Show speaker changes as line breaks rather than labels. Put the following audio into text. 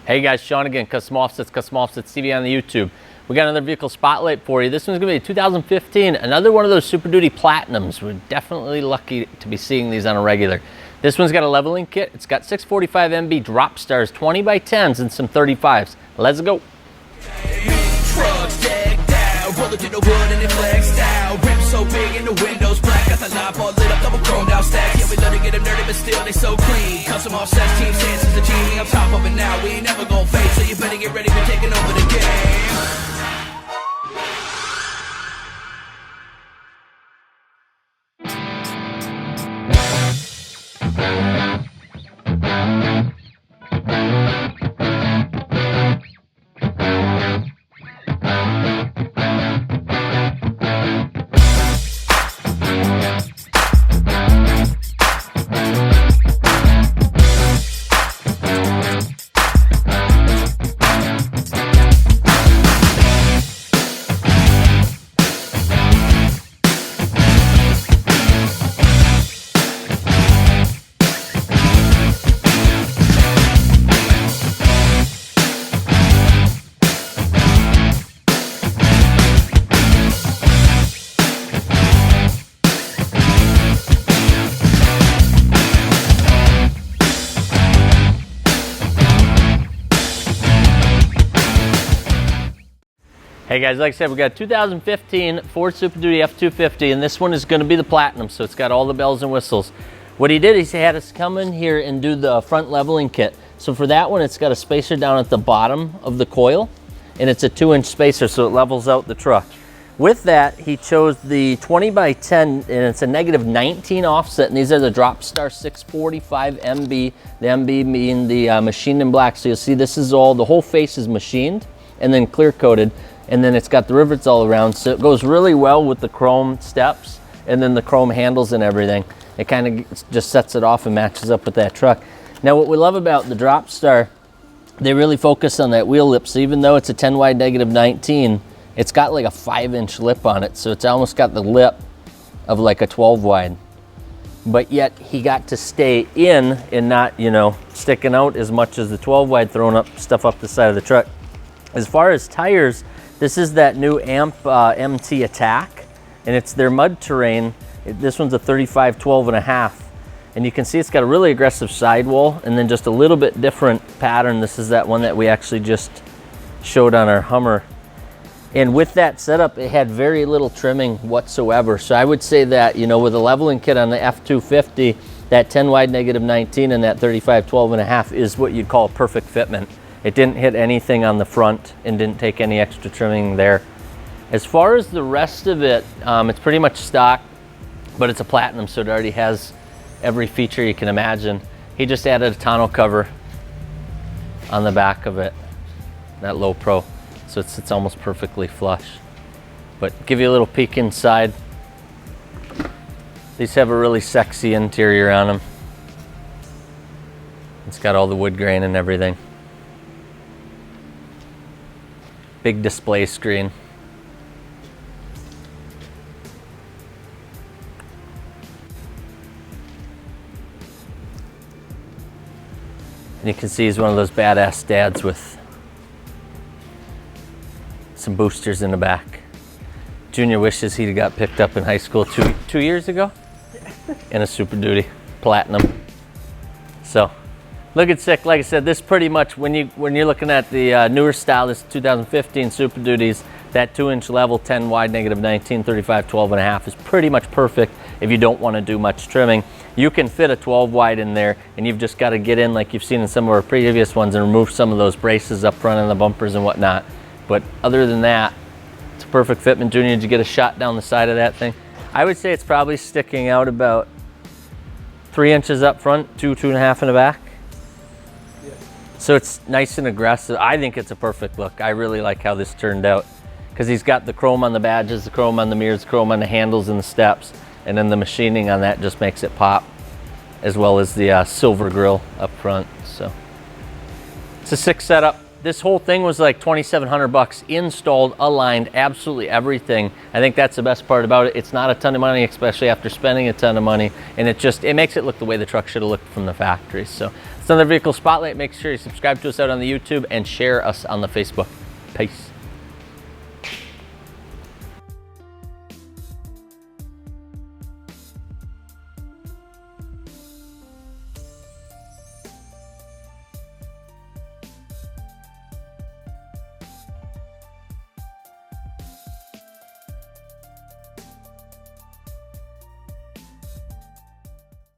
Hey guys, Sean again, Custom Offsets TV on the YouTube. We got another vehicle spotlight for you. This one's gonna be a 2015, another one of those Super Duty Platinums. We're definitely lucky to be seeing these on a regular. This one's got a leveling kit. It's got 645 MB Dropstars, 20x10s, and some 35's. Let's go.
So big in the windows black, got the knob all lit up, double chromed out stacks. Yeah, we love to get them dirty, but still they so clean. Custom Offsets, Team Stance is the team, we on top of it now. We ain't never gonna fade, so you better get ready for taking over the game.
Hey guys, like I said, we got a 2015 Ford Super Duty F-250, and this one is going to be the Platinum, so it's got all the bells and whistles. What he did is he had us come in here and do the front leveling kit. So for that one, it's got a spacer down at the bottom of the coil, and it's a 2-inch spacer, so it levels out the truck. With that, he chose the 20x10, and it's a -19 offset, and these are the Dropstar 645 MB, the MB being the machined in black. So you'll see this is all, the whole face is machined and then clear coated. And then it's got the rivets all around, so it goes really well with the chrome steps and then the chrome handles and everything. It kind of just sets it off and matches up with that truck. Now what we love about the Dropstar, they really focus on that wheel lip. So even though it's a 10 wide -19, it's got like a 5-inch lip on it. So it's almost got the lip of like a 12 wide. But yet he got to stay in and not, you know, sticking out as much as the 12 wide, throwing up stuff up the side of the truck. As far as tires, this is that new AMP MT Attack, and it's their mud terrain. This one's a 35 12.5, and you can see it's got a really aggressive sidewall and then just a little bit different pattern. This is that one that we actually just showed on our Hummer. And with that setup, it had very little trimming whatsoever. So I would say that, you know, with a leveling kit on the F-250, that 10 wide -19 and that 35 12.5 is what you'd call a perfect fitment. It didn't hit anything on the front and didn't take any extra trimming there. As far as the rest of it, it's pretty much stock, but it's a Platinum, so it already has every feature you can imagine. He just added a tonneau cover on the back of it, that low pro, so it's almost perfectly flush. But give you a little peek inside. These have a really sexy interior on them. It's got all the wood grain and everything. Big display screen. And you can see he's one of those badass dads with some boosters in the back. Junior wishes he'd got picked up in high school two years ago in a Super Duty Platinum. So looking sick. Like I said, this pretty much, when you're looking at the newer style, this 2015 Super Duties, that 2-inch level 10 wide -19 35 12.5 is pretty much perfect if you don't want to do much trimming. You can fit a 12 wide in there, and you've just got to get in like you've seen in some of our previous ones and remove some of those braces up front and the bumpers and whatnot. But other than that, it's a perfect fitment. Junior, did you get a shot down the side of that thing? I would say it's probably sticking out about 3 inches up front, 2.5 in the back. So it's nice and aggressive. I think it's a perfect look. I really like how this turned out, because he's got the chrome on the badges, the chrome on the mirrors, chrome on the handles and the steps, and then the machining on that just makes it pop, as well as the silver grill up front. So it's a sick setup. This whole thing was like $2,700 installed, aligned, absolutely everything. I think that's the best part about it. It's not a ton of money, especially after spending a ton of money, and it makes it look the way the truck should have looked from the factory. So It's another Vehicle Spotlight. Make sure you subscribe to us out on the YouTube and share us on the Facebook. Peace.